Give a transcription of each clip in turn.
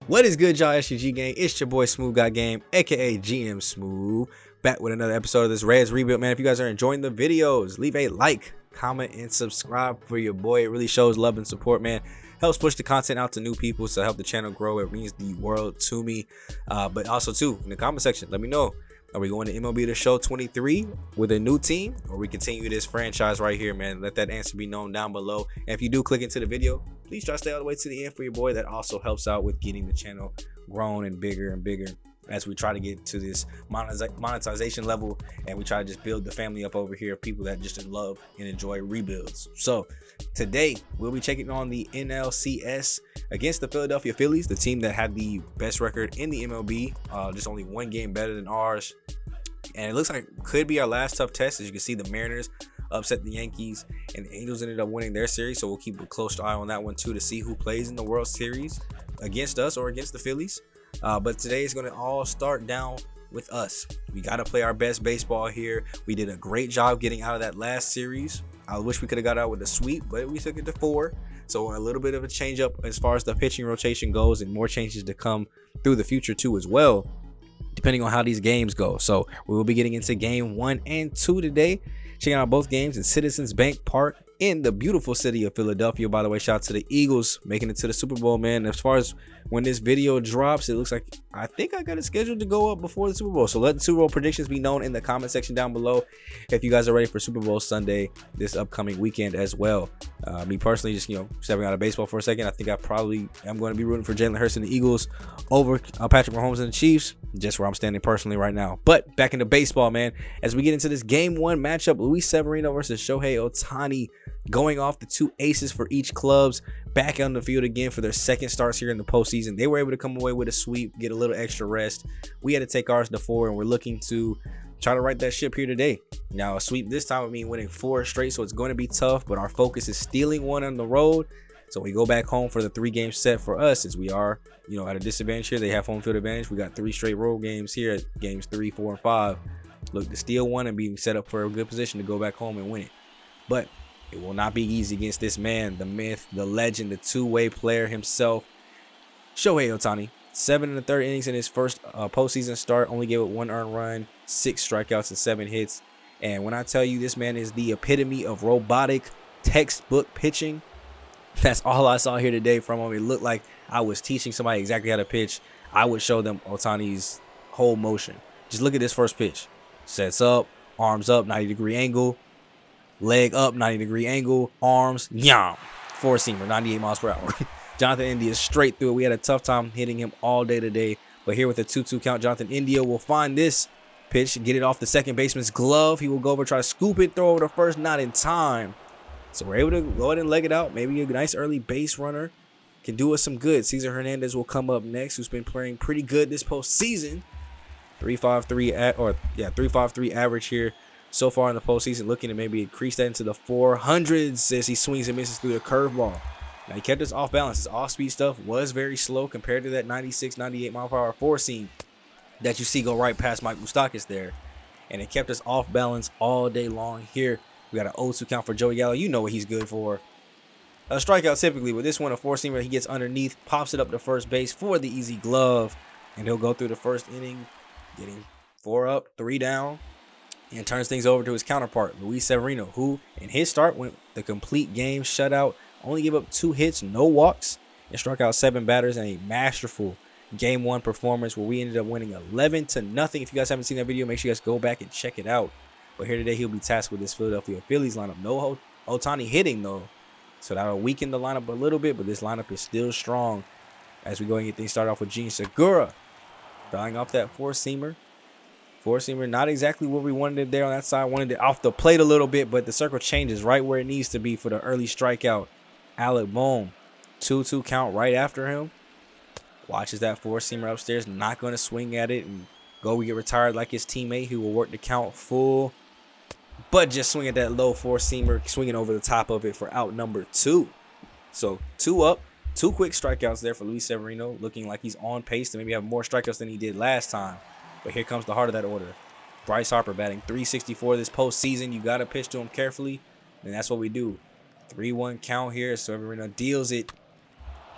What is good, y'all? SUG gang? It's your boy Smooth Got Game, aka GM Smooth, back with another episode of this Reds Rebuild. Man, if you guys are enjoying the videos, leave a like, comment, and subscribe for your boy. It really shows love and support, man. Helps push the content out to new people, so help the channel grow. It means the world to me. But also too, in the comment section, let me know. Are we going to MLB The Show 23 with a new team, or we continue this franchise right here, man? Let that answer be known down below. And if you do click into the video, please try to stay all the way to the end for your boy. That also helps out with getting the channel grown and bigger as we try to get to this monetization level, and we try to just build the family up over here, people that just love and enjoy rebuilds. So today we'll be checking on the NLCS against the Philadelphia Phillies, the team that had the best record in the MLB, just only one game better than ours. And it looks like it could be our last tough test. As you can see, the Mariners upset the Yankees, and the Angels ended up winning their series. So we'll keep a close eye on that one too, to see who plays in the World Series against us or against the Phillies. But today is going to all start down with us. We got to play our best baseball here. We did a great job getting out of that last series. I wish we could have got out with a sweep, but we took it to 4. So a little bit of a change up as far as the pitching rotation goes, and more changes to come through the future too as well, depending on how these games go. So we will be getting into game 1 and 2 today, checking out both games in Citizens Bank Park in the beautiful city of Philadelphia. By the way, shout out to the Eagles making it to the Super Bowl, man. As far as when this video drops, it looks like I think I got it scheduled to go up before the Super Bowl. So let the Super Bowl predictions be known in the comment section down below if you guys are ready for Super Bowl Sunday this upcoming weekend as well. Me personally, just stepping out of baseball for a second, I think I probably am going to be rooting for Jalen Hurts and the Eagles over Patrick Mahomes and the Chiefs, just where I'm standing personally right now. But back into baseball, man, as we get into this game 1 matchup, Luis Severino versus Shohei Ohtani, going off the 2 aces for each clubs, back on the field again for their second starts here in the postseason. They were able to come away with a sweep, get a little extra rest. We had to take ours to 4, and we're looking to try to right that ship here today. Now, a sweep this time would mean winning 4 straight, so it's going to be tough, but our focus is stealing 1 on the road. So we go back home for the 3-game set for us, as we are, at a disadvantage here. They have home field advantage. We got 3 straight road games here at games 3, 4, and 5. Look to steal 1 and be set up for a good position to go back home and win it. But it will not be easy against this man, the myth, the legend, the two-way player himself, Shohei Ohtani. 7 1/3 innings in his first postseason start, only gave it 1 earned run, 6 strikeouts, and 7 hits. And when I tell you this man is the epitome of robotic textbook pitching, that's all I saw here today from him. It looked like I was teaching somebody exactly how to pitch. I would show them Ohtani's whole motion. Just look at this first pitch. Sets up, arms up, 90-degree angle, leg up, 90-degree angle, arms, yam, 4-seamer, 98 miles per hour. Jonathan India straight through it. We had a tough time hitting him all day today, but here with a 2-2 count, Jonathan India will find this pitch, get it off the second baseman's glove. He will go over, try to scoop it, throw over to first, not in time. So we're able to go ahead and leg it out. Maybe a nice early base runner can do us some good. Cesar Hernandez will come up next, who's been playing pretty good this postseason. 3.53 average here so far in the postseason, looking to maybe increase that into the 400s as he swings and misses through the curveball. Now, he kept us off balance. His off-speed stuff was very slow compared to that 96, 98 mile per hour 4-seam that you see go right past Mike Moustakas there. And it kept us off balance all day long here. We got an 0-2 count for Joey Gallo. You know what he's good for. A strikeout typically, with this one a 4-seamer. He gets underneath, pops it up to first base for the easy glove, and he'll go through the first inning, getting 4 up, 3 down, and turns things over to his counterpart, Luis Severino, who in his start went the complete game shutout, only gave up 2 hits, no walks, and struck out 7 batters in a masterful game 1 performance where we ended up winning 11-0. If you guys haven't seen that video, make sure you guys go back and check it out. But here today, he'll be tasked with this Philadelphia Phillies lineup. No Ohtani hitting, though, so that'll weaken the lineup a little bit, but this lineup is still strong as we go and get things started off with Gene Segura dying off that 4-seamer. 4-seamer, not exactly what we wanted it there on that side. Wanted it off the plate a little bit, but the circle changes right where it needs to be for the early strikeout. Alec Bohm, 2-2 count right after him. Watches that 4-seamer upstairs, not going to swing at it and go get retired like his teammate, who will work the count full, but just swing at that low 4-seamer, swinging over the top of it for out number 2. So 2 up, 2 quick strikeouts there for Luis Severino, looking like he's on pace to maybe have more strikeouts than he did last time. But here comes the heart of that order. Bryce Harper batting .364 this postseason. You got to pitch to him carefully, and that's what we do. 3-1 count here. So Severino deals it.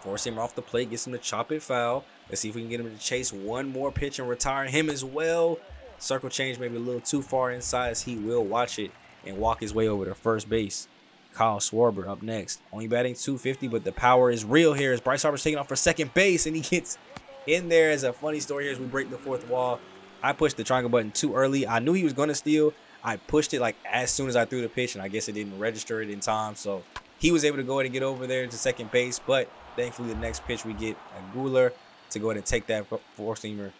Force him off the plate, gets him to chop it foul. Let's see if we can get him to chase one more pitch and retire him as well. Circle change maybe a little too far inside, as he will watch it and walk his way over to first base. Kyle Schwarber up next. Only batting .250, but the power is real here as Bryce Harper's taking off for second base, and he gets in there. As a funny story here as we break the fourth wall. I pushed the triangle button too early. I knew he was going to steal. I pushed it like as soon as I threw the pitch, and I guess it didn't register it in time. So he was able to go ahead and get over there to second base, but thankfully the next pitch we get a Guler to go ahead and take that four-seamer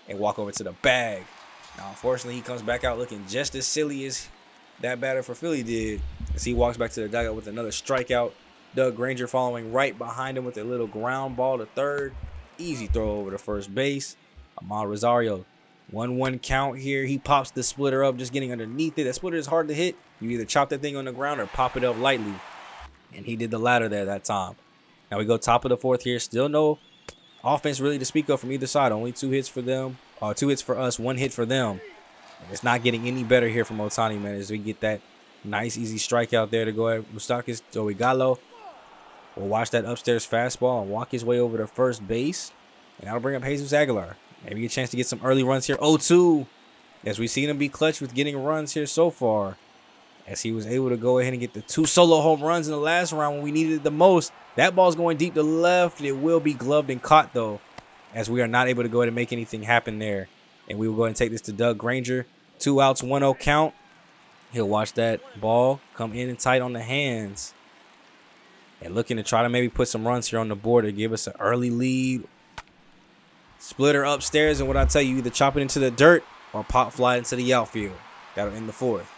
and walk over to the bag. Now, unfortunately, he comes back out looking just as silly as that batter for Philly did, as he walks back to the dugout with another strikeout. Doug Granger following right behind him with a little ground ball to third. Easy throw over to first base. Amal Rosario, 1-1 count here. He pops the splitter up, just getting underneath it. That splitter is hard to hit. You either chop that thing on the ground or pop it up lightly, and he did the latter there that time. Now we go top of the fourth here. Still no offense really to speak of from either side. Only 2 hits for them. 2 hits for us, 1 hit for them. And it's not getting any better here from Ohtani, man, as we get that nice, easy strikeout there to go ahead. Moustakas Joey Gallo will watch that upstairs fastball and walk his way over to first base. And that'll bring up Jesus Aguilar. Maybe a chance to get some early runs here. 0-2, as we've seen him be clutch with getting runs here so far, as he was able to go ahead and get the 2 solo home runs in the last round when we needed it the most. That ball's going deep to left. It will be gloved and caught, though, as we are not able to go ahead and make anything happen there. And we will go ahead and take this to Doug Granger. 2 outs, 1-0 count. He'll watch that ball come in and tight on the hands, and looking to try to maybe put some runs here on the board to give us an early lead. Splitter upstairs, and what I tell you, either chop it into the dirt or pop fly into the outfield. That'll end the fourth.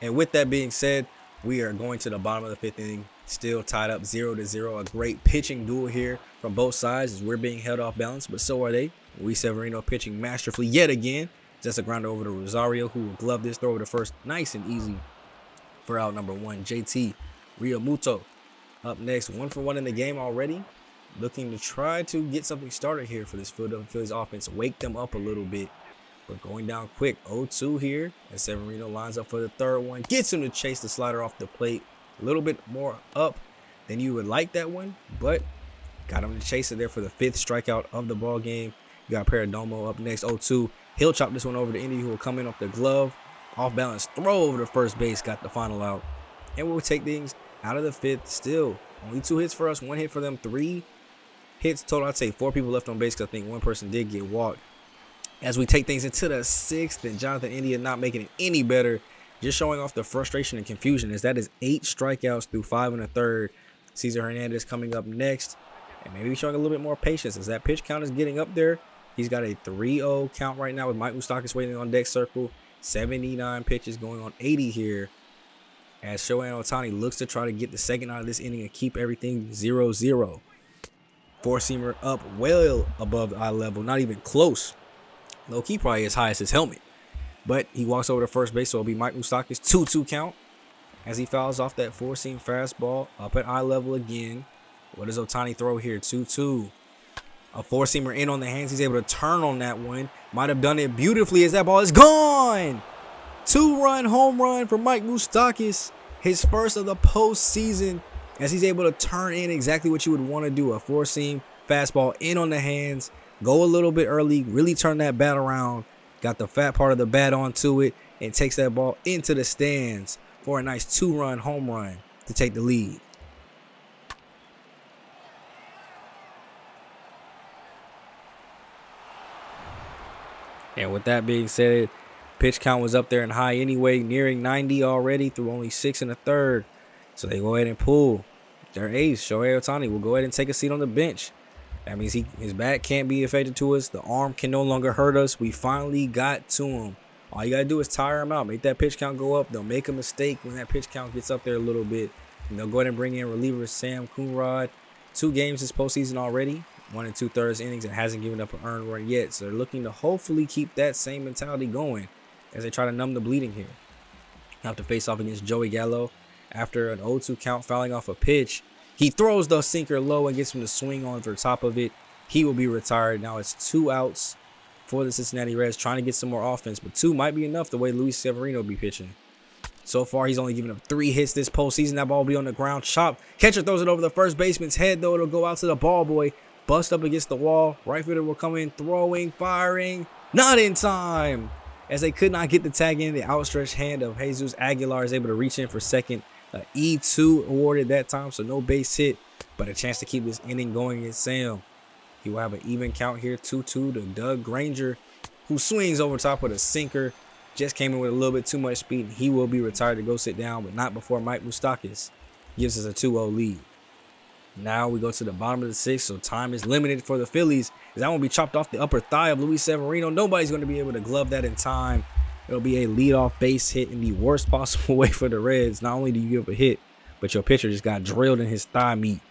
And with that being said, we are going to the bottom of the 5th inning, still tied up 0-0. A great pitching duel here from both sides as we're being held off balance, but so are they. Luis Severino pitching masterfully yet again. Just a grounder over to Rosario, who will glove this throw over to first. Nice and easy for out number 1. JT Realmuto up next. 1 for 1 in the game already. Looking to try to get something started here for this Phillies offense. Wake them up a little bit. But going down quick. 0-2 here as Severino lines up for the third one. Gets him to chase the slider off the plate. A little bit more up than you would like that one, but got him to chase it there for the 5th strikeout of the ball game. You got Perdomo up next. 0-2. He'll chop this one over to Indy, who will come in off the glove. Off balance throw over to first base. Got the final out. And we'll take things out of the 5th. Still only 2 hits for us. 1 hit for them. 3 hits total. I'd say 4 people left on base, because I think 1 person did get walked. As we take things into the 6th, and Jonathan India not making it any better. Just showing off the frustration and confusion, as that is 8 strikeouts through 5 1/3. Cesar Hernandez coming up next, and maybe showing a little bit more patience as that pitch count is getting up there. He's got a 3-0 count right now with Mike Moustakas waiting on deck circle. 79 pitches going on 80 here, as Shohei Ohtani looks to try to get the second out of this inning and keep everything 0-0. 4-seamer up well above the eye level, not even close. Low key probably as high as his helmet. But he walks over to first base, so it'll be Mike Moustakas. 2-2 count as he fouls off that 4-seam fastball up at eye level again. What does Ohtani throw here? 2-2. A 4-seamer in on the hands. He's able to turn on that one. Might have done it beautifully as that ball is gone. 2-run home run for Mike Moustakas. His first of the postseason, as he's able to turn in exactly what you would want to do. A 4-seam fastball in on the hands. Go a little bit early. Really turn that bat around. Got the fat part of the bat onto it and takes that ball into the stands for a nice 2-run home run to take the lead. And with that being said, pitch count was up there and high anyway, nearing 90 already through only 6 1/3. So they go ahead and pull their ace, Shohei Ohtani, will go ahead and take a seat on the bench. That means his bat can't be affected to us. The arm can no longer hurt us. We finally got to him. All you got to do is tire him out. Make that pitch count go up. They'll make a mistake when that pitch count gets up there a little bit. And they'll go ahead and bring in reliever Sam Coonrod. 2 games this postseason already. 1 2/3 innings, and hasn't given up an earned run yet. So they're looking to hopefully keep that same mentality going as they try to numb the bleeding here. Have to face off against Joey Gallo after an 0-2 count, fouling off a pitch. He throws the sinker low and gets him to swing on for the top of it. He will be retired. Now it's 2 outs for the Cincinnati Reds, trying to get some more offense, but 2 might be enough the way Luis Severino will be pitching. So far, he's only given up 3 hits this postseason. That ball will be on the ground. Chop. Catcher throws it over the first baseman's head, though. It'll go out to the ball boy. bust up against the wall. Right fielder will come in, throwing, firing, not in time. As they could not get the tag in, the outstretched hand of Jesus Aguilar is able to reach in for second. E2 awarded that time, so no base hit, but a chance to keep this inning going against Sam. He will have an even count here, 2-2 to Doug Granger, who swings over top of the sinker. Just came in with a little bit too much speed. He will be retired to go sit down, but not before Mike Moustakas gives us a 2-0 lead. Now we go to the bottom of the sixth, so time is limited for the Phillies. As that one will be chopped off the upper thigh of Luis Severino. Nobody's going to be able to glove that in time. It'll be a leadoff base hit in the worst possible way for the Reds. Not only do you give a hit, but your pitcher just got drilled in his thigh meat.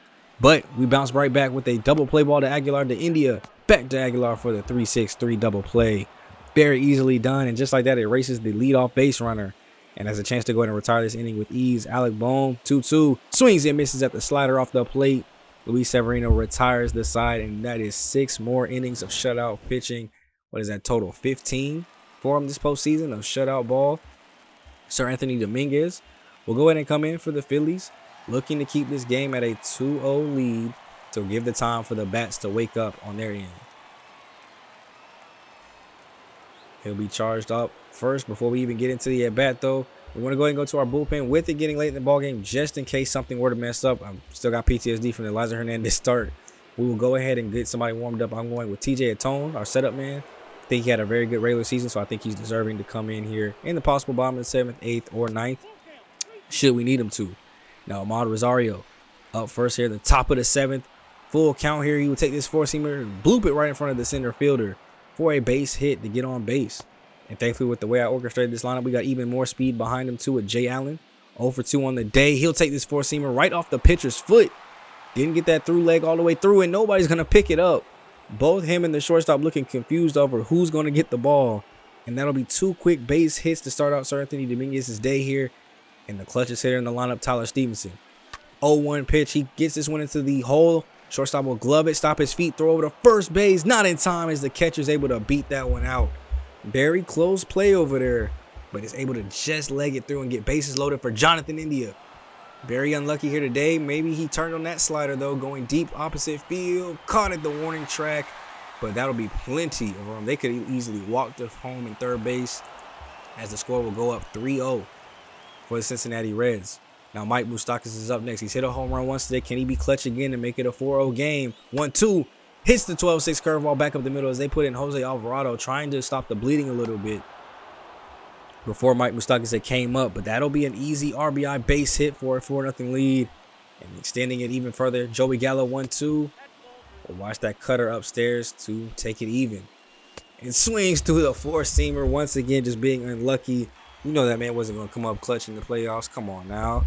But we bounce right back with a double play ball to Aguilar to India. Back to Aguilar for the 3-6-3 double play. Very easily done, and just like that, it erases the leadoff base runner and has a chance to go ahead and retire this inning with ease. Alec Bohm, 2-2, swings and misses at the slider off the plate. Luis Severino retires the side, and that is 6 more innings of shutout pitching. What is that total? 15 for him this postseason of shutout ball. Sir Anthony Dominguez will go ahead and come in for the Phillies, looking to keep this game at a 2-0 lead to give the time for the bats to wake up on their end. He'll be charged up first before we even get into the at-bat, though. We want to go ahead and go to our bullpen with it getting late in the ballgame just in case something were to mess up. I've still got PTSD from the Eliza Hernandez start. We will go ahead and get somebody warmed up. I'm going with TJ Atone, our setup man. I think he had a very good regular season, so I think he's deserving to come in here in the possible bottom of the 7th, 8th, or 9th, should we need him to. Now, Ahmad Rosario up first here, the top of the 7th. Full count here. He will take this four-seamer and bloop it right in front of the center fielder for a base hit to get on base. And thankfully, with the way I orchestrated this lineup, we got even more speed behind him too with Jay Allen. 0 for 2 on the day. He'll take this four-seamer right off the pitcher's foot. Didn't get that through leg all the way through, and nobody's going to pick it up. Both him and the shortstop looking confused over who's going to get the ball. And that'll be 2 quick base hits to start out Sir Anthony Dominguez's day here. And the clutchest hitter in the lineup, Tyler Stevenson. 0-1 pitch. He gets this one into the hole. Shortstop will glove it, stop his feet, throw over to first base. Not in time as the catcher's able to beat that one out. Very close play over there, but is able to just leg it through and get bases loaded for Jonathan India. Very unlucky here today. Maybe he turned on that slider, though, going deep opposite field. Caught at the warning track, but that'll be plenty of room. They could easily walk to home in third base as the score will go up 3-0 for the Cincinnati Reds. Now, Mike Moustakas is up next. He's hit a home run once today. Can he be clutch again and make it a 4-0 game? 1-2. Hits the 12-6 curveball back up the middle as they put in Jose Alvarado, trying to stop the bleeding a little bit before Mike Moustakas came up. But that'll be an easy RBI base hit for a 4-0 lead. And extending it even further, Joey Gallo 1-2. We'll watch that cutter upstairs to take it even. And swings through the four-seamer once again, just being unlucky. You know that man wasn't going to come up clutch in the playoffs. Come on now.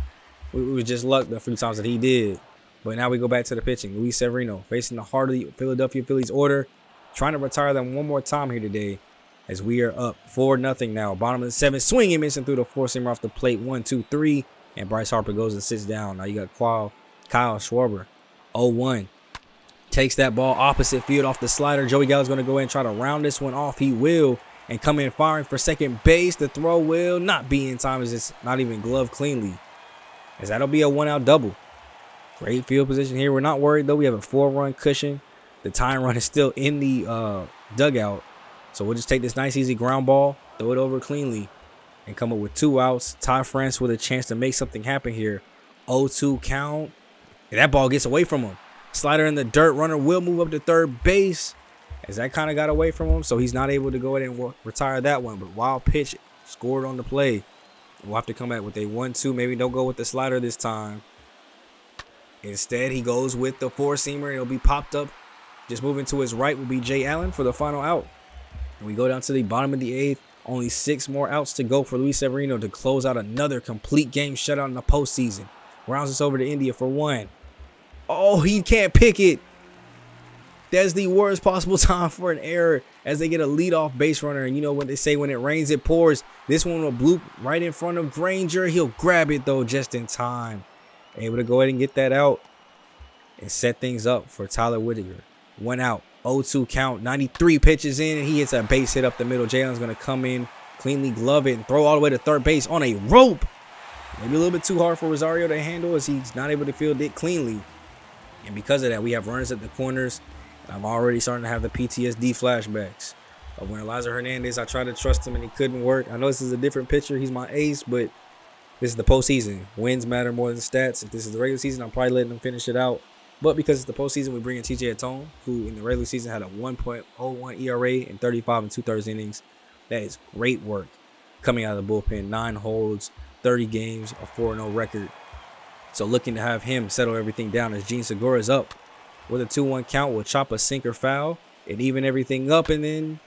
We was just luck the few times that he did. But now we go back to the pitching. Luis Severino facing the heart of the Philadelphia Phillies order. Trying to retire them one more time here today as we are up 4-0 now. Bottom of the 7th. Swinging, missing through the four-seamer off the plate. 1-2-3. And Bryce Harper goes and sits down. Now you got Kyle Schwarber. 0-1. Takes that ball opposite field off the slider. Joey Gallo's going to go ahead and try to round this one off. He will. And come in firing for second base. The throw will not be in time as it's not even gloved cleanly. As that'll be a 1-out double. Great field position here. We're not worried, though. We have a 4-run cushion. The tying run is still in the dugout. So we'll just take this nice, easy ground ball, throw it over cleanly, and come up with 2 outs. Ty France with a chance to make something happen here. 0-2 count. And that ball gets away from him. Slider in the dirt. Runner will move up to third base. As that kind of got away from him, so he's not able to go ahead and retire that one. But wild pitch scored on the play. We'll have to come back with a 1-2. Maybe don't go with the slider this time. Instead, he goes with the four-seamer. It'll be popped up. Just moving to his right will be Jay Allen for the final out. And we go down to the bottom of the 8th. Only 6 more outs to go for Luis Severino to close out another complete game shutout in the postseason. Rounds us over to India for 1. Oh, he can't pick it. That's the worst possible time for an error as they get a leadoff base runner. And you know what they say, when it rains, it pours. This one will bloop right in front of Granger. He'll grab it, though, just in time. Able to go ahead and get that out and set things up for Tyler Whitaker. 1 out, 0-2 count, 93 pitches in, and he hits a base hit up the middle. Jalen's going to come in, cleanly glove it, and throw all the way to third base on a rope. Maybe a little bit too hard for Rosario to handle as he's not able to field it cleanly. And because of that, we have runners at the corners I'm already starting to have the PTSD flashbacks of when Eliza Hernandez, I tried to trust him and it couldn't work. I know this is a different pitcher. He's my ace, but this is the postseason. Wins matter more than stats. If this is the regular season, I'm probably letting him finish it out. But because it's the postseason, we bring in TJ Atone, who in the regular season had a 1.01 ERA in 35 2/3 innings. That is great work coming out of the bullpen. 9 holds, 30 games, a 4-0 record. So looking to have him settle everything down as Gene Segura is up with a 2-1 count. Will chop a sinker foul and even everything up, and then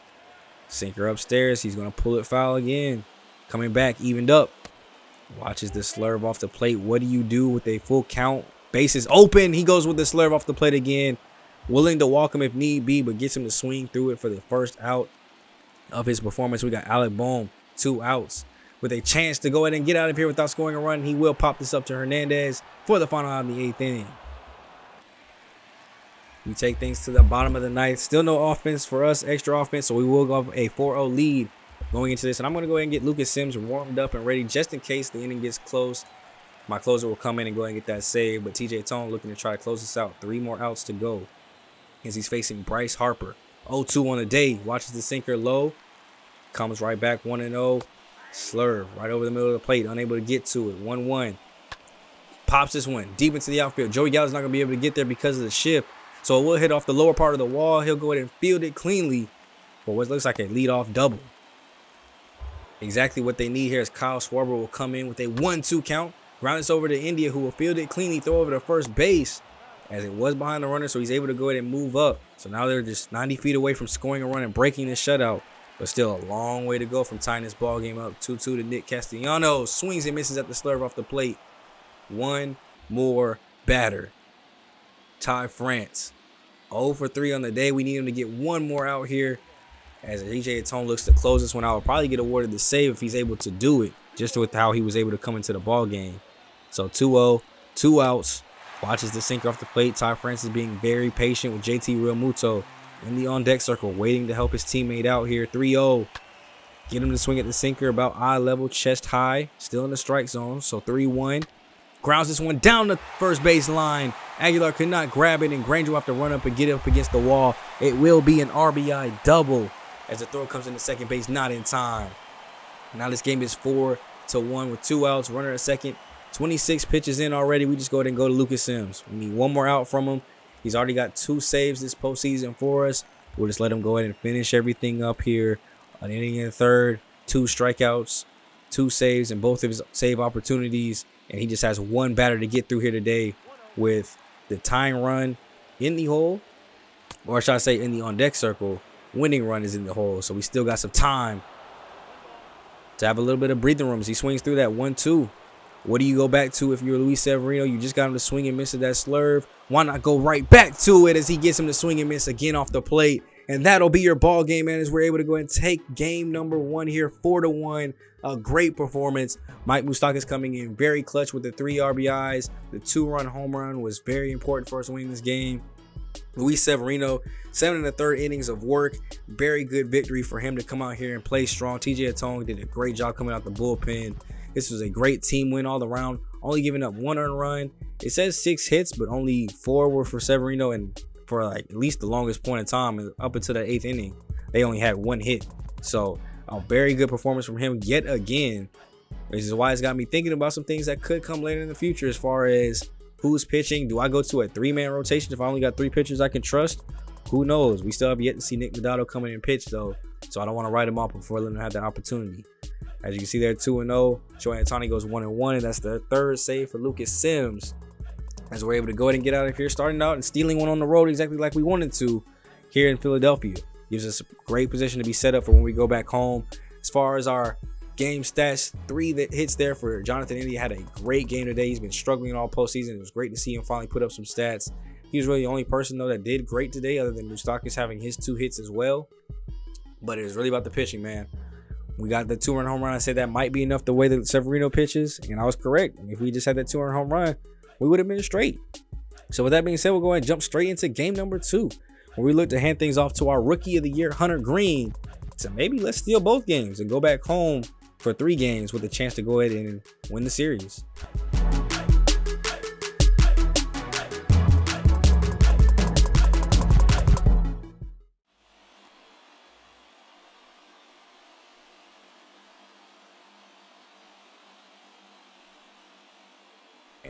sinker upstairs. He's going to pull it foul again. Coming back, evened up. Watches the slurve off the plate. What do you do with a full count? Bases open. He goes with the slurve off the plate again. Willing to walk him if need be, but gets him to swing through it for the first out of his performance. We got Alec Bohm, 2 outs. With a chance to go ahead and get out of here without scoring a run, he will pop this up to Hernandez for the final out of the 8th inning. We take things to the bottom of the 9th. Still no offense for us, extra offense, so we will go a 4-0 lead going into this. And I'm going to go ahead and get Lucas Sims warmed up and ready just in case the inning gets close. My closer will come in and go ahead and get that save, but TJ Atone looking to try to close this out. 3 more outs to go as he's facing Bryce Harper. 0-2 on the day. Watches the sinker low. Comes right back 1-0. Slurve right over the middle of the plate. Unable to get to it. 1-1. Pops this one deep into the outfield. Joey Gallo's not going to be able to get there because of the shift. So it will hit off the lower part of the wall. He'll go ahead and field it cleanly for what looks like a leadoff double. Exactly what they need here is Kyle Schwarber will come in with a 1-2 count. Ground this over to India, who will field it cleanly, throw over to first base as it was behind the runner. So he's able to go ahead and move up. So now they're just 90 feet away from scoring a run and breaking the shutout. But still a long way to go from tying this ball game up. 2-2 to Nick Castellanos. Swings and misses at the slurve off the plate. One more batter. Ty France. 0 for 3 on the day. We need him to get one more out here as TJ Atone looks to close this one out. Will probably get awarded the save if he's able to do it, just with how he was able to come into the ball game. So 2-0, 2 outs. Watches the sinker off the plate. Ty France is being very patient with JT Realmuto in the on-deck circle, waiting to help his teammate out here. 3-0. Get him to swing at the sinker about eye level, chest high. Still in the strike zone. So 3-1. Grounds this one down the first base line. Aguilar could not grab it, and Granger will have to run up and get it up against the wall. It will be an RBI double as the throw comes into second base, not in time. Now this game is 4-1 with 2 outs. Runner at second. 26 pitches in already. We just go ahead and go to Lucas Sims. We need one more out from him. He's already got 2 saves this postseason for us. We'll just let him go ahead and finish everything up here. An inning in the third, 2 strikeouts, 2 saves, and both of his save opportunities. And he just has one batter to get through here today with the tying run in the hole, or should I say in the on-deck circle. Winning run is in the hole, so we still got some time to have a little bit of breathing room as he swings through that 1-2. What do you go back to if you're Luis Severino? You just got him to swing and miss at that slurve. Why not go right back to it as he gets him to swing and miss again off the plate? And that'll be your ball game, man, as we're able to go and take game number 1 here, 4-1. A great performance. Mike Moustakas coming in very clutch with the 3 RBIs. The 2-run home run was very important for us to win this game. Luis Severino, 7 1/3 innings of work. Very good victory for him to come out here and play strong. TJ Atone did a great job coming out the bullpen. This was a great team win all around. Only giving up 1 earned run. It says 6 hits, but only 4 were for Severino, and for like at least the longest point in time, up until the 8th inning, they only had 1 hit. So a very good performance from him yet again, which is why it's got me thinking about some things that could come later in the future as far as who's pitching. Do I go to a 3-man rotation if I only got 3 pitchers I can trust? Who knows? We still have yet to see Nick Madado come in and pitch, though, so I don't want to write him off before letting him have that opportunity. As you can see there, 2-0. Shohei Ohtani goes 1-1, and that's the 3rd save for Lucas Sims, as we're able to go ahead and get out of here, starting out and stealing one on the road exactly like we wanted to here in Philadelphia. Gives us a great position to be set up for when we go back home. As far as our game stats, 3 that hits there for Jonathan India. Had a great game today. He's been struggling all postseason. It was great to see him finally put up some stats. He was really the only person, though, that did great today, other than Moustakas having his 2 hits as well. But it was really about the pitching, man. We got the 2-run home run. I said that might be enough the way that Severino pitches, and I was correct. If we just had that 2-run home run, we would have been straight. So with that being said, we'll go ahead and jump straight into game number 2, where we look to hand things off to our Rookie of the Year, Hunter Green. So maybe let's steal both games and go back home for 3 games with a chance to go ahead and win the series.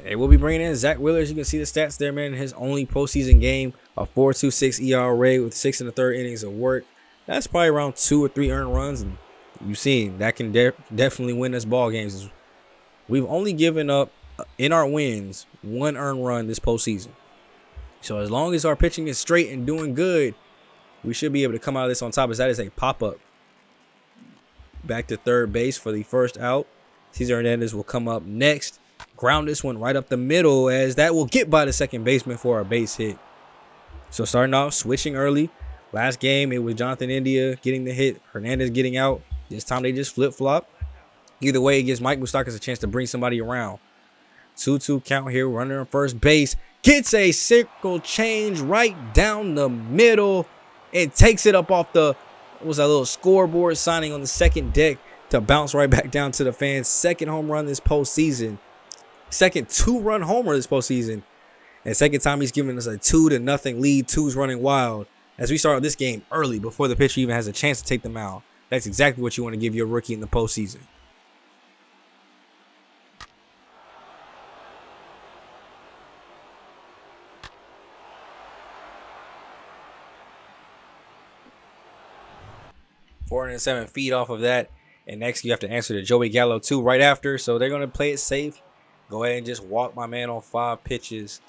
They will be bringing in Zach Wheeler. As you can see the stats there, man. In his only postseason game, a 4.26 ERA with 6 1/3 innings of work. That's probably around 2 or 3 earned runs, and you've seen that can definitely win us ball games. We've only given up in our wins 1 earned run this postseason. So as long as our pitching is straight and doing good, we should be able to come out of this on top. As that is a pop-up. Back to third base for the first out. Cesar Hernandez will come up next. Ground this one right up the middle, as that will get by the second baseman for a base hit. So starting off, switching early. Last game, it was Jonathan India getting the hit, Hernandez getting out. This time they just flip-flop. Either way, it gives Mike Moustakas a chance to bring somebody around. 2-2 count here, runner on first base. Gets a circle change right down the middle. And takes it up off the, what was that little scoreboard signing on the second deck to bounce right back down to the fans. Second home run this postseason. Second 2-run homer this postseason. And second time he's giving us a 2-0 lead. 2's running wild. As we start this game early before the pitcher even has a chance to take them out. That's exactly what you want to give your rookie in the postseason. .407 feet off of that. And next you have to answer to Joey Gallo too right after. So they're going to play it safe. Go ahead and just walk my man on 5 pitches.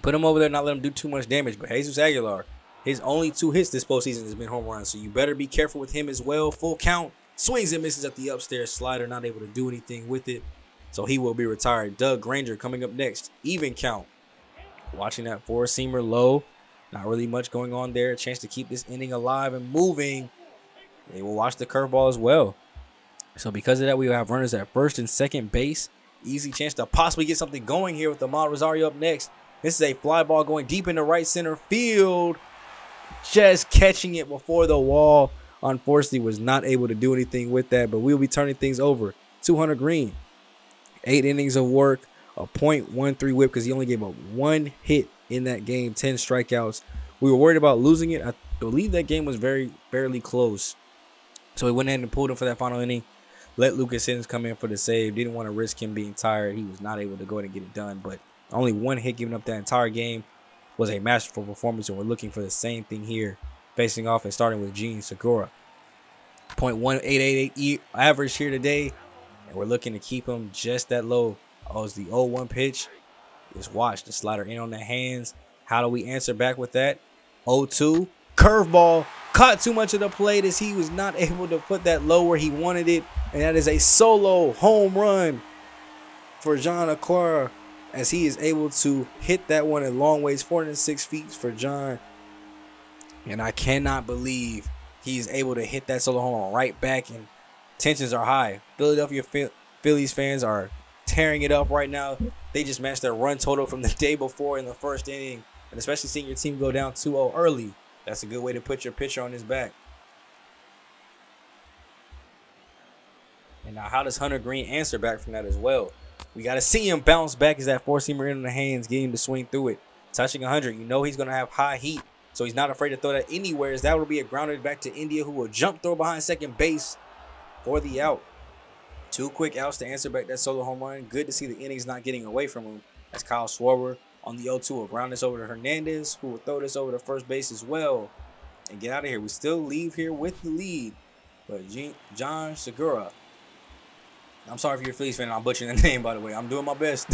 Put him over there, not let him do too much damage. But Jesus Aguilar, his only 2 hits this postseason has been home runs. So you better be careful with him as well. Full count. Swings and misses at the upstairs slider. Not able to do anything with it. So he will be retired. Doug Granger coming up next. Even count. Watching that 4-seamer low. Not really much going on there. A chance to keep this inning alive and moving. They will watch the curveball as well. So because of that, we will have runners at first and second base. Easy chance to possibly get something going here with Ahmad Rosario up next. This is a fly ball going deep into right center field. Just catching it before the wall. Unfortunately, was not able to do anything with that. But we'll be turning things over. 200 Green. 8 innings of work. A .13 whip because he only gave up 1 hit in that game. 10 strikeouts. We were worried about losing it. I believe that game was fairly close. So we went ahead and pulled him for that final inning. Let Lucas Sims come in for the save. Didn't want to risk him being tired. He was not able to go ahead and get it done. But only 1 hit given up that entire game was a masterful performance. And we're looking for the same thing here. Facing off and starting with Gene Segura. .1888 average here today. And we're looking to keep him just that low. Oh, it's the 0-1 pitch. Just watch the slider in on the hands. How do we answer back with that? 0-2. Curveball. Caught too much of the plate as he was not able to put that low where he wanted it. And that is a solo home run for John Acquara as he is able to hit that one at long ways. 406 feet for John. And I cannot believe he's able to hit that solo home run right back. And tensions are high. Philadelphia Phillies fans are tearing it up right now. They just matched their run total from the day before in the first inning. And especially seeing your team go down 2-0 early. That's a good way to put your pitcher on his back. And now how does Hunter Green answer back from that as well? We got to see him bounce back as that 4-seamer in the hands, getting to swing through it. Touching 100, you know he's going to have high heat. So he's not afraid to throw that anywhere. As that will be a grounded back to India, who will jump throw behind second base for the out. 2 quick outs to answer back that solo home run. Good to see the innings not getting away from him. As Kyle Schwarber on the 0-2 will ground this over to Hernandez, who will throw this over to first base as well. And get out of here. We still leave here with the lead. But John Segura. I'm sorry if you're a Phillies fan and I'm butchering the name, by the way. I'm doing my best.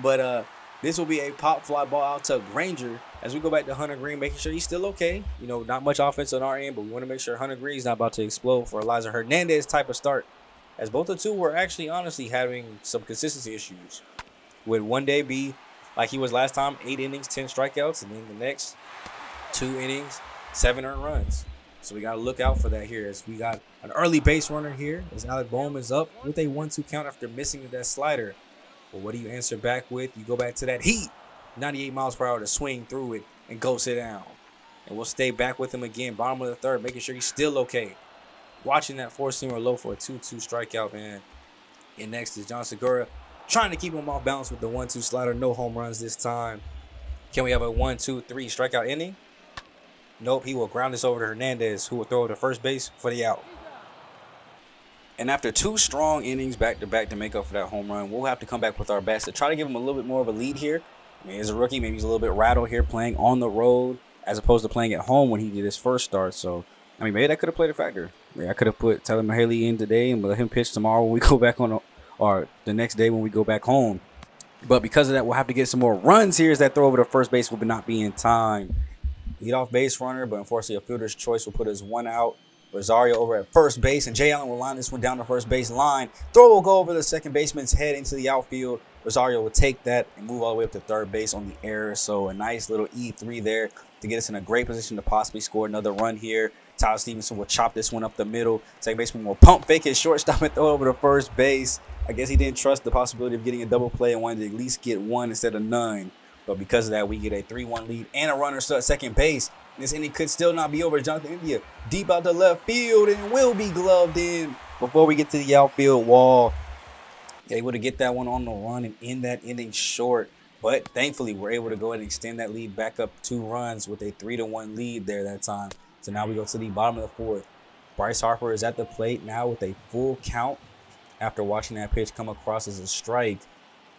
But this will be a pop fly ball out to Granger as we go back to Hunter Green, making sure he's still okay. You know, not much offense on our end, but we want to make sure Hunter Green's not about to explode for Eliza Hernandez type of start. As both the two were actually honestly having some consistency issues. Would one day be like he was last time, 8 innings, 10 strikeouts, and then the next 2 innings, 7 earned runs. So we got to look out for that here as we got an early base runner here as Alec Boehm is up with a 1-2 count after missing that slider. Well, what do you answer back with? You go back to that heat, 98 miles per hour to swing through it and go sit down. And we'll stay back with him again, bottom of the third, making sure he's still okay. Watching that 4-seamer low for a 2-2 strikeout, man. And next is John Segura, trying to keep him off balance with the 1-2 slider. No home runs this time. Can we have a 1-2-3 strikeout inning? Nope, he will ground this over to Hernandez, who will throw it to first base for the out. And after 2 strong innings back-to-back to make up for that home run, we'll have to come back with our best to try to give him a little bit more of a lead here. I mean, as a rookie, maybe he's a little bit rattled here playing on the road as opposed to playing at home when he did his first start. So, I mean, maybe that could have played a factor. I could have put Tyler Mahaley in today and let him pitch tomorrow when we go back on, or the next day when we go back home. But because of that, we'll have to get some more runs here as that throw over to first base will not be in time. Lead off base runner, but unfortunately a fielder's choice will put us 1 out. Rosario over at first base, and Jay Allen will line this one down the first base line. Throw will go over the second baseman's head into the outfield. Rosario will take that and move all the way up to third base on the error. So a nice little E3 there to get us in a great position to possibly score another run here. Tyler Stevenson will chop this one up the middle. Second baseman will pump fake his shortstop and throw over to first base. I guess he didn't trust the possibility of getting a double play and wanted to at least get 1 instead of none. But because of that, we get a 3-1 lead and a runner still at second base. This inning could still not be over. Jonathan India deep out to left field and will be gloved in before we get to the outfield wall. Able to get that one on the run and end that inning short. But thankfully, we're able to go ahead and extend that lead back up 2 runs with a 3-1 lead there that time. So now we go to the bottom of the 4th. Bryce Harper is at the plate now with a full count after watching that pitch come across as a strike.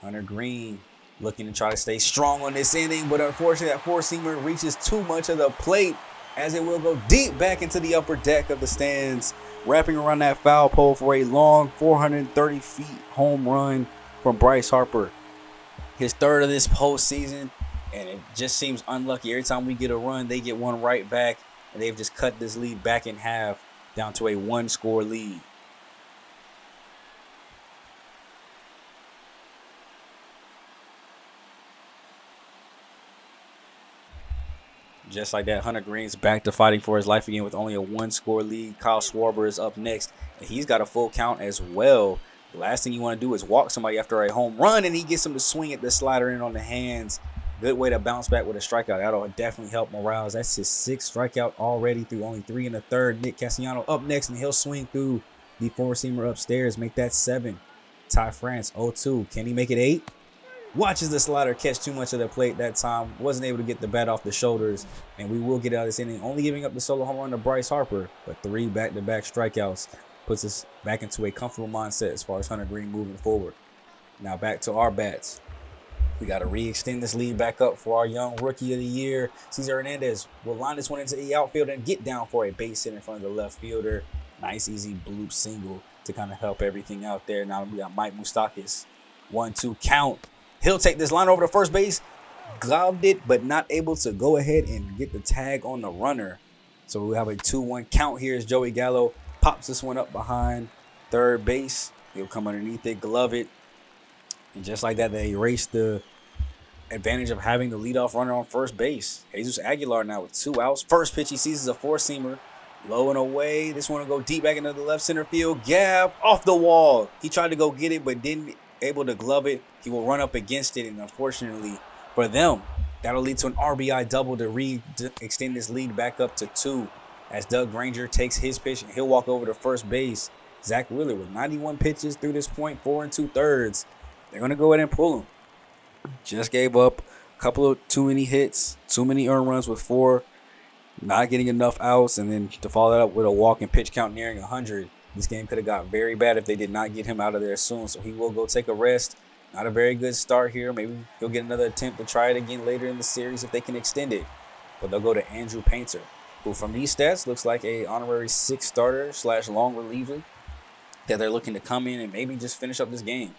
Hunter Green looking to try to stay strong on this inning, but unfortunately that 4-seamer reaches too much of the plate as it will go deep back into the upper deck of the stands, wrapping around that foul pole for a long 430 feet home run from Bryce Harper. His 3rd of this postseason, and it just seems unlucky. Every time we get a run, they get one right back, and they've just cut this lead back in half down to a 1-score lead. Just like that, Hunter Green's back to fighting for his life again with only a 1-score lead. Kyle Schwarber is up next, and he's got a full count as well. The last thing you want to do is walk somebody after a home run, and he gets him to swing at the slider in on the hands. Good way to bounce back with a strikeout. That'll definitely help morale. That's his 6th strikeout already through only 3 in the 3rd. Nick Castellano up next, and he'll swing through the 4-seamer upstairs. Make that 7. Ty France, 0-2. Can he make it 8? Watches the slider catch too much of the plate that time. Wasn't able to get the bat off the shoulders. And we will get out of this inning. Only giving up the solo home run to Bryce Harper. But 3 back-to-back strikeouts puts us back into a comfortable mindset as far as Hunter Green moving forward. Now back to our bats. We got to re-extend this lead back up for our young rookie of the year. Cesar Hernandez will line this one into the outfield and get down for a base hit in front of the left fielder. Nice, easy bloop single to kind of help everything out there. Now we got Mike Moustakas. 1-2 count. He'll take this line over to first base. Gloved it, but not able to go ahead and get the tag on the runner. So we have a 2-1 count here as Joey Gallo pops this one up behind third base. He'll come underneath it, glove it. And just like that, they erase the advantage of having the leadoff runner on first base. Jesus Aguilar now with 2 outs. First pitch he sees is a 4-seamer. Low and away. This one will go deep back into the left center field. Gap off the wall. He tried to go get it, but didn't able to glove it. He will run up against it, and unfortunately for them, that'll lead to an RBI double to extend this lead back up to 2 as Doug Granger takes his pitch and he'll walk over to first base. Zach Wheeler with 91 pitches through this point, 4 2/3. They're going to go ahead and pull him. Just gave up a couple of too many hits, too many earned runs with 4, not getting enough outs, and then to follow that up with a walk and pitch count nearing 100. This game could have got very bad if they did not get him out of there soon. So he will go take a rest. Not a very good start here. Maybe he'll get another attempt to try it again later in the series if they can extend it. But they'll go to Andrew Painter, who from these stats looks like a honorary 6th starter / long reliever that they're looking to come in and maybe just finish up this game.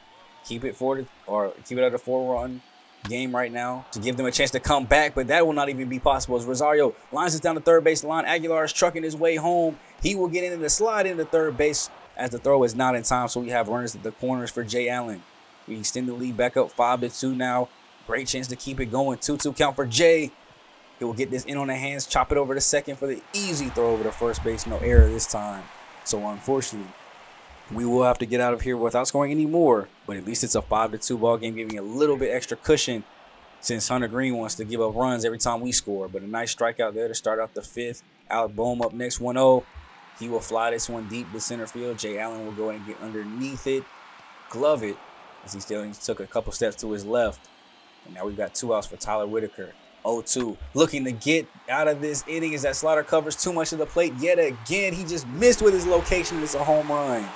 Keep it at a 4-run game right now to give them a chance to come back, but that will not even be possible as Rosario lines us down the third base line. Aguilar is trucking his way home. He will get into the slide into third base as the throw is not in time, so we have runners at the corners for Jay Allen. We extend the lead back up 5-2 now. Great chance to keep it going. 2-2 count for Jay. He will get this in on the hands, chop it over to second for the easy throw over to first base. No error this time. So unfortunately, we will have to get out of here without scoring any more, but at least it's a 5-2 ball game, giving a little bit extra cushion since Hunter Green wants to give up runs every time we score. But a nice strikeout there to start out the 5th. Alec Boehm up next, 1-0. He will fly this one deep to center field. Jay Allen will go and get underneath it, glove it, as he still took a couple steps to his left. And now we've got 2 outs for Tyler Whitaker. 0-2. Looking to get out of this inning as that slider covers too much of the plate yet again. He just missed with his location. It's a home run.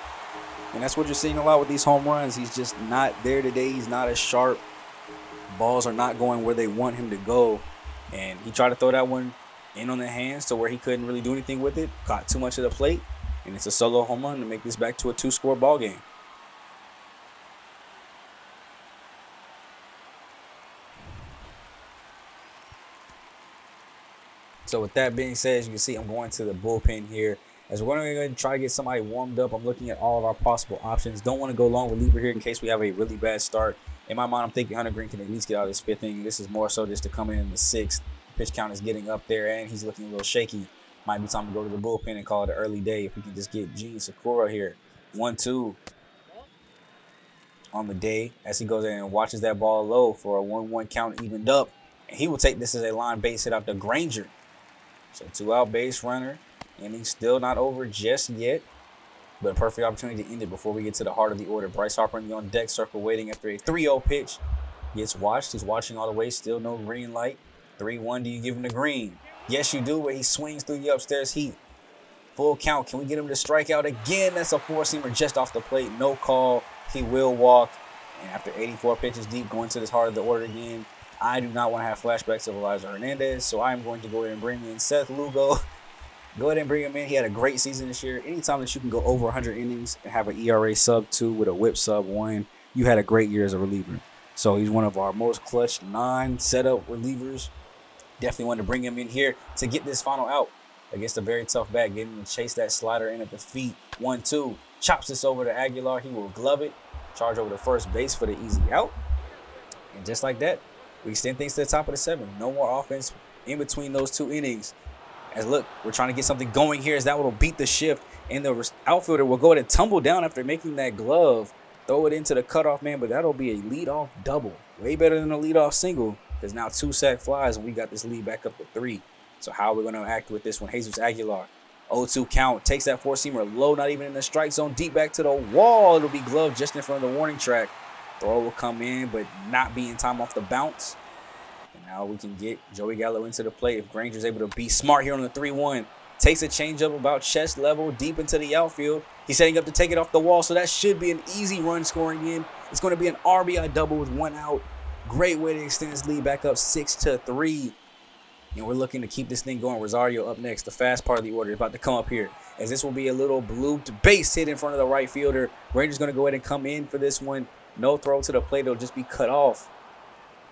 And that's what you're seeing a lot with these home runs. He's just not there today. He's not as sharp. Balls are not going where they want him to go. And he tried to throw that one in on the hands to where he couldn't really do anything with it. Caught too much of the plate. And it's a solo home run to make this back to a 2-score ball game. So with that being said, as you can see, I'm going to the bullpen here. As we're going to try to get somebody warmed up, I'm looking at all of our possible options. Don't want to go long reliever here in case we have a really bad start. In my mind, I'm thinking Hunter Green can at least get out of this 5th inning. This is more so just to come in the 6th. Pitch count is getting up there, and he's looking a little shaky. Might be time to go to the bullpen and call it an early day if we can just get Gene Sakura here. 1-2 on the day as he goes in and watches that ball low for a 1-1 count evened up. And he will take this as a line base hit out to Granger. So 2-out base runner, and he's still not over just yet. But a perfect opportunity to end it before we get to the heart of the order. Bryce Harper in the on deck circle waiting after a 3-0 pitch. Gets watched. He's watching all the way. Still no green light. 3-1. Do you give him the green? Yes, you do, but he swings through the upstairs heat. Full count. Can we get him to strike out again? That's a 4-seamer just off the plate. No call. He will walk. And after 84 pitches deep, going to this heart of the order again, I do not want to have flashbacks of Elijah Hernandez, so I'm going to go ahead and bring in Seth Lugo. Go ahead and bring him in. He had a great season this year. Anytime that you can go over 100 innings and have an ERA sub-2 with a whip sub-1, you had a great year as a reliever. So he's one of our most clutch non-setup relievers. Definitely want to bring him in here to get this final out against a very tough bat. Get him to chase that slider in at the feet. 1-2. Chops this over to Aguilar. He will glove it. Charge over to first base for the easy out. And just like that, we extend things to the top of the 7th. No more offense in between those 2 innings. As look, we're trying to get something going here as that will beat the shift. And the outfielder will go ahead and tumble down after making that glove. Throw it into the cutoff man, but that'll be a leadoff double. Way better than a leadoff single because now 2 sack flies and we got this lead back up to 3. So how are we going to act with this one? Jesus Aguilar, 0-2 count. Takes that 4-seamer low, not even in the strike zone. Deep back to the wall. It'll be gloved just in front of the warning track. Throw will come in, but not be in time off the bounce. And now we can get Joey Gallo into the plate. If Granger's able to be smart here on the 3-1. Takes a changeup about chest level deep into the outfield. He's setting up to take it off the wall, so that should be an easy run scoring in. It's going to be an RBI double with 1 out. Great way to extend his lead back up 6-3. And we're looking to keep this thing going. Rosario up next. The fast part of the order is about to come up here. As this will be a little blooped base hit in front of the right fielder. Granger's going to go ahead and come in for this one. No throw to the plate. It'll just be cut off.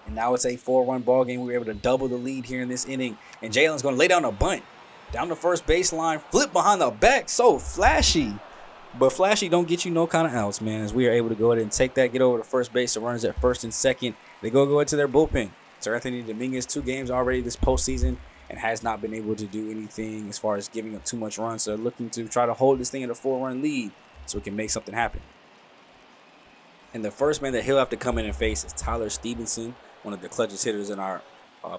And now it's a 4-run ball game. We were able to double the lead here in this inning. And Jalen's going to lay down a bunt. Down the first baseline. Flip behind the back. So flashy. But flashy don't get you no kind of outs, man. As we are able to go ahead and take that, get over to first base. The runners at first and second. They go into their bullpen. Sir Anthony Dominguez, 2 games already this postseason and has not been able to do anything as far as giving up too much runs. So they're looking to try to hold this thing at a 4-run lead so we can make something happen. And the first man that he'll have to come in and face is Tyler Stevenson, one of the clutchest hitters in our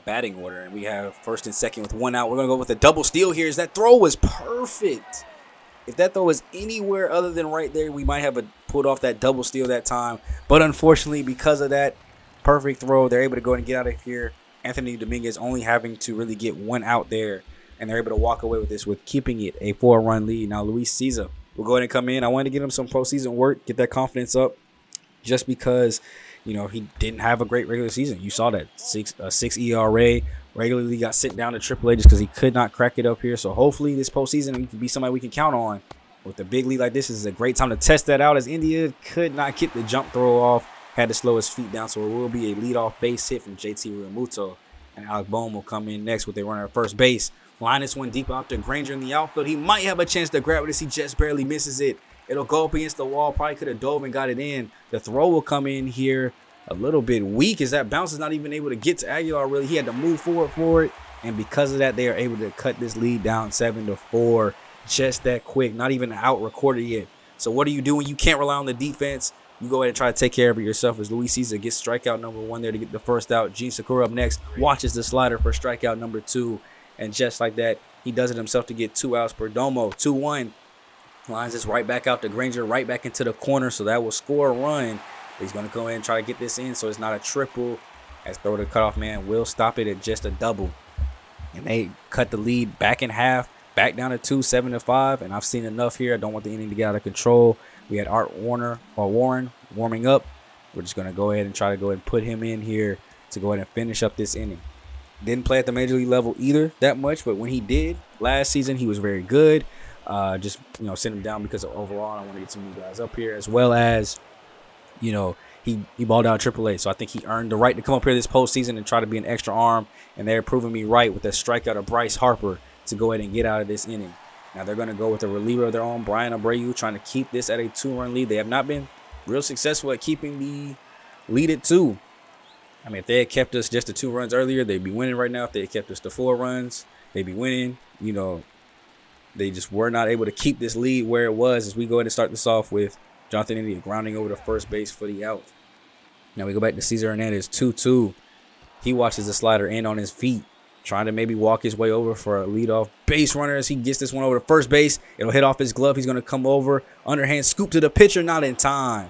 batting order. And we have first and second with 1 out. We're going to go with a double steal here. As that throw was perfect. If that throw was anywhere other than right there, we might have pulled off that double steal that time. But unfortunately, because of that perfect throw, they're able to go and get out of here. Anthony Dominguez only having to really get 1 out there, and they're able to walk away with this with keeping it a 4-run lead. Now Luis Cesar will go ahead and come in. I wanted to get him some postseason work, get that confidence up, just because, you know, he didn't have a great regular season. You saw that 6 ERA. Regularly got sent down to AAA just because he could not crack it up here. So hopefully this postseason he can be somebody we can count on. With a big lead like this, is a great time to test that out, as India could not get the jump throw off. Had to slow his feet down, so it will be a leadoff base hit from JT Realmuto. And Alec Bohm will come in next with a runner at first base. Line this one deep out to Granger in the outfield. He might have a chance to grab this. He just barely misses it. It'll go up against the wall. Probably could have dove and got it in. The throw will come in here a little bit weak, as that bounce is not even able to get to Aguilar, really. He had to move forward for it. And because of that, they are able to cut this lead down 7-4. Just that quick. Not even out recorded yet. So what do you do when you can't rely on the defense? You go ahead and try to take care of it yourself, as Luis Cesar gets strikeout number 1 there to get the first out. Gene Sakura up next, watches the slider for strikeout number 2. And just like that, he does it himself to get 2 outs. Perdomo, 2-1. Lines this right back out to Granger, right back into the corner. So that will score a run. He's going to go ahead and try to get this in so it's not a triple. As throw to cutoff man will stop it at just a double. And they cut the lead back in half back down to 2-7-5, and I've seen enough here. I don't want the inning to get out of control. We had Warren warming up. We're just going to go ahead and try to go ahead and put him in here to go ahead and finish up this inning. Didn't play at the major league level either that much, but when he did last season, he was very good. Just, sent him down because of overall. I want to get some new guys up here, as well as, he balled out AAA. So I think he earned the right to come up here this postseason and try to be an extra arm. And they're proving me right with that strikeout of Bryce Harper to go ahead and get out of this inning. Now they're going to go with a reliever of their own, Brian Abreu, trying to keep this at a 2-run lead. They have not been real successful at keeping the lead at 2. I mean, if they had kept us just to 2 runs earlier, they'd be winning right now. If they had kept us to 4 runs, they'd be winning. They just were not able to keep this lead where it was, as we go ahead and start this off with Jonathan India grounding over to first base for the out. Now we go back to Cesar Hernandez, 2-2. He watches the slider in on his feet, trying to maybe walk his way over for a leadoff base runner as he gets this one over to first base. It'll hit off his glove. He's going to come over, underhand scoop to the pitcher, not in time.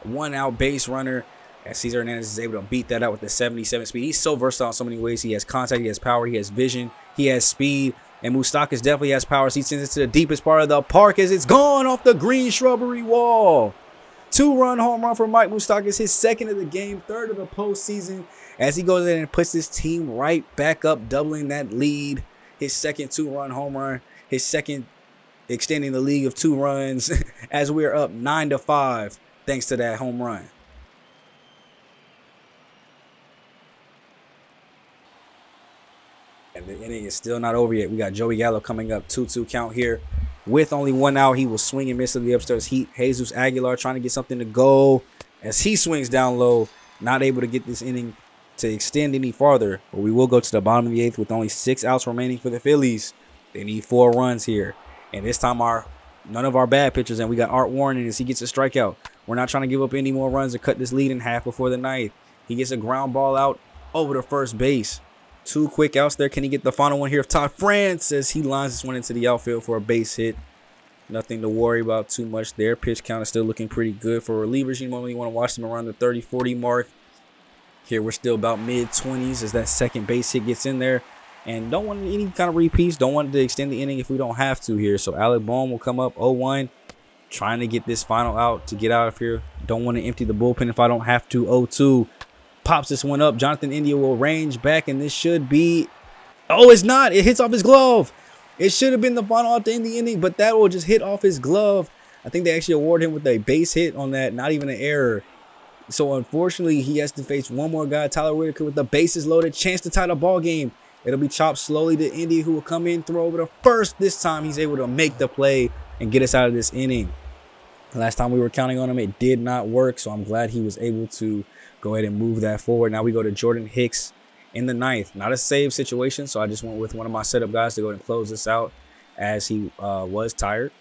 1 out base runner, as Cesar Hernandez is able to beat that out with the 77 speed. He's so versatile in so many ways. He has contact, he has power, he has vision, he has speed. And Moustakas definitely has power. So he sends it to the deepest part of the park as it's gone off the green shrubbery wall. 2-run home run for Mike Moustakas, his 2nd of the game, 3rd of the postseason, as he goes in and puts his team right back up, doubling that lead. His 2nd 2-run home run, his 2nd extending the league of 2 runs as we're up 9-5 thanks to that home run. And the inning is still not over yet. We got Joey Gallo coming up, 2-2 count here. With only 1 out, he will swing and miss to the upstairs heat. Jesus Aguilar trying to get something to go as he swings down low. Not able to get this inning to extend any farther. But we will go to the bottom of the 8th with only 6 outs remaining for the Phillies. They need 4 runs here. And this time none of our bad pitchers, and we got Art Warren as he gets a strikeout. We're not trying to give up any more runs to cut this lead in half before the 9th. He gets a ground ball out over to first base. 2 quick outs there. Can he get the final one here? Todd France as he lines this one into the outfield for a base hit. Nothing to worry about too much there. Pitch count is still looking pretty good for relievers. You normally want to watch them around the 30-40 mark. Here we're still about mid-20s as that second base hit gets in there. And don't want any kind of repeats. Don't want to extend the inning if we don't have to here. So Alec Bohm will come up 0-1. Trying to get this final out to get out of here. Don't want to empty the bullpen if I don't have to. 0-2. Pops this one up. Jonathan India will range back, and this should be... Oh, it's not. It hits off his glove. It should have been the final out to end the inning, but that will just hit off his glove. I think they actually award him with a base hit on that, not even an error. So, unfortunately, he has to face one more guy, Tyler Whitaker, with the bases loaded. Chance to tie the ball game. It'll be chopped slowly to India, who will come in, throw over to first. This time, he's able to make the play and get us out of this inning. Last time we were counting on him, it did not work, so I'm glad he was able to go ahead and move that forward. Now we go to Jordan Hicks in the 9th. Not a save situation, so I just went with one of my setup guys to go ahead and close this out as he was tired.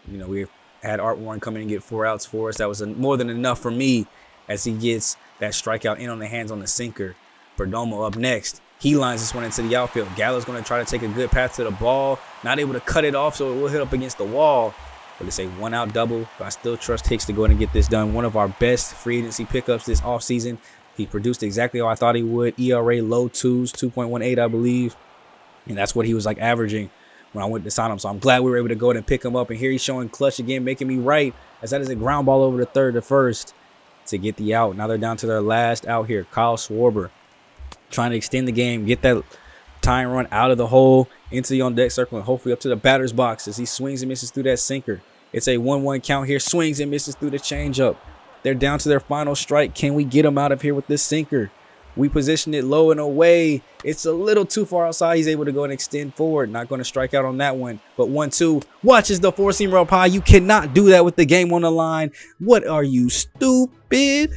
We had Art Warren come in and get 4 outs for us. That was more than enough for me as he gets that strikeout in on the hands on the sinker. Perdomo up next. He lines this one into the outfield. Gallo's going to try to take a good path to the ball. Not able to cut it off, so it will hit up against the wall. But it's a 1-out double. But I still trust Hicks to go ahead and get this done. One of our best free agency pickups this offseason. He produced exactly how I thought he would. ERA low 2s, 2.18, I believe. And that's what he was averaging when I went to sign him. So I'm glad we were able to go ahead and pick him up. And here he's showing clutch again, making me right. As that is a ground ball over to third to first to get the out. Now they're down to their last out here. Kyle Schwarber trying to extend the game, get that tying run out of the hole into the on-deck circle and hopefully up to the batter's box as he swings and misses through that sinker. It's a 1-1 count here. Swings and misses through the changeup. They're down to their final strike. Can we get him out of here with this sinker? We position it low and away. It's a little too far outside. He's able to go and extend forward. Not going to strike out on that one. But 1-2. Watches the 4-seamer up high. You cannot do that with the game on the line. What are you, stupid?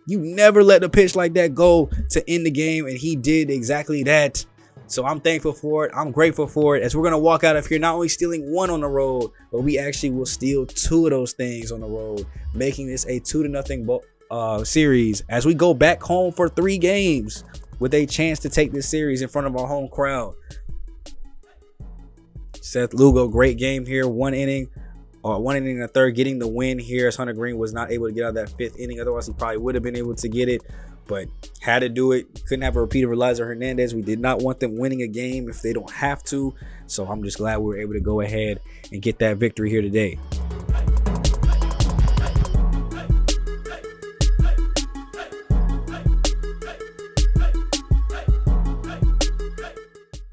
You never let a pitch like that go to end the game. And he did exactly that. So I'm thankful for it. I'm grateful for it. As we're going to walk out of here, not only stealing 1 on the road, but we actually will steal 2 of those things on the road, making this a 2-0 series as we go back home for 3 games with a chance to take this series in front of our home crowd. Seth Lugo, great game here. 1 inning and a third, getting the win here as Hunter Green was not able to get out of that 5th inning. Otherwise, he probably would have been able to get it. but had to do it. Couldn't have a repeat of Eliza Hernandez. We did not want them winning a game if they don't have to. So I'm just glad we were able to go ahead and get that victory here today.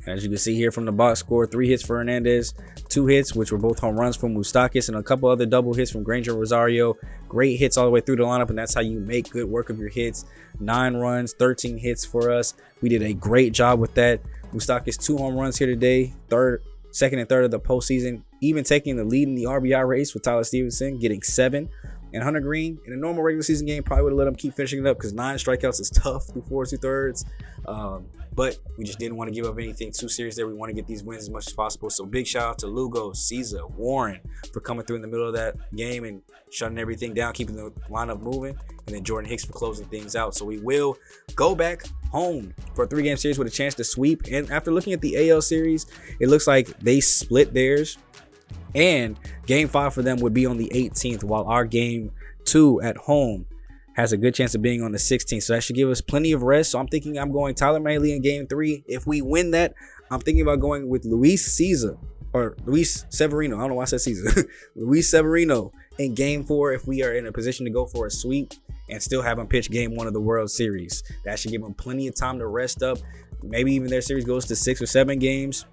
As you can see here from the box score, 3 hits for Hernandez, 2 hits, which were both home runs from Moustakas, and a couple other double hits from Granger and Rosario. Great hits all the way through the lineup, and that's how you make good work of your hits. 9 runs, 13 hits for us. We did a great job with that. Moustakas 2 home runs here today, second and third of the postseason, even taking the lead in the RBI race with Tyler Stevenson, getting 7. And Hunter Green, in a normal regular season game, probably would have let him keep finishing it up because 9 strikeouts is tough through 4 2/3. But we just didn't want to give up anything too serious there. We want to get these wins as much as possible. So big shout out to Lugo, Caesar, Warren for coming through in the middle of that game and shutting everything down, keeping the lineup moving. And then Jordan Hicks for closing things out. So we will go back home for a 3-game series with a chance to sweep. And after looking at the AL series, it looks like they split theirs. And game 5 for them would be on the 18th, while our game 2 at home has a good chance of being on the 16th. So that should give us plenty of rest. So I'm thinking I'm going Tyler Mahle in game 3. If we win that, I'm thinking about going with Luis Severino. I don't know why I said Caesar. Luis Severino in game 4 if we are in a position to go for a sweep and still have him pitch game 1 of the World Series. That should give him plenty of time to rest up. Maybe even their series goes to 6 or 7 games,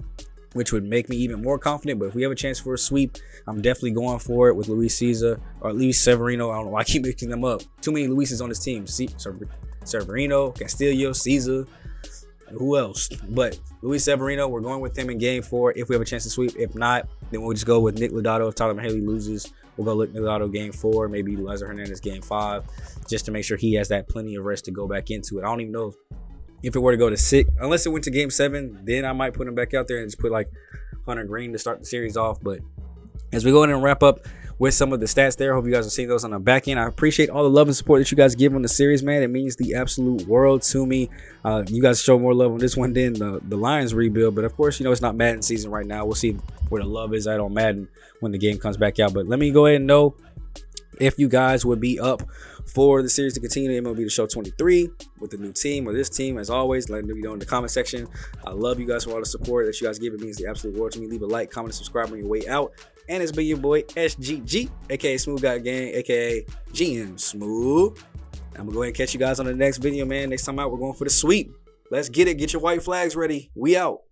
which would make me even more confident. But if we have a chance for a sweep, I'm definitely going for it with Luis Caesar or Luis Severino. I don't know why I keep mixing them up. Too many Luises on this team. Severino, Castillo, Caesar, who else? But Luis Severino, we're going with him in game 4 if we have a chance to sweep. If not, then we'll just go with Nick Lodato. If Tyler Mahle loses, we'll go with Nick Lodato game 4, maybe Eliza Hernandez game 5, just to make sure he has that plenty of rest to go back into it. I don't even know if it were to go to 6, unless it went to game 7, then I might put him back out there and just put like Hunter Green to start the series off. But as we go in and wrap up with some of the stats there, I hope you guys are seeing those on the back end. I appreciate all the love and support that you guys give on the series, man. It means the absolute world to me. You guys show more love on this one than the Lions rebuild. But of course, it's not Madden season right now. We'll see where the love is at on Madden when the game comes back out. But let me go ahead and know if you guys would be up for the series to continue in MLB The Show 23 with the new team or this team. As always, let me know in the comment section. I love you guys for all the support that you guys give. It means the absolute world to me. Leave a like, comment, and subscribe on your way out. And it's been your boy SGG, aka Smooth Guy Gang, aka GM Smooth. I'm gonna go ahead and catch you guys on the next video, man. Next time out, we're going for the sweep. Let's get it. Get your white flags ready. We out.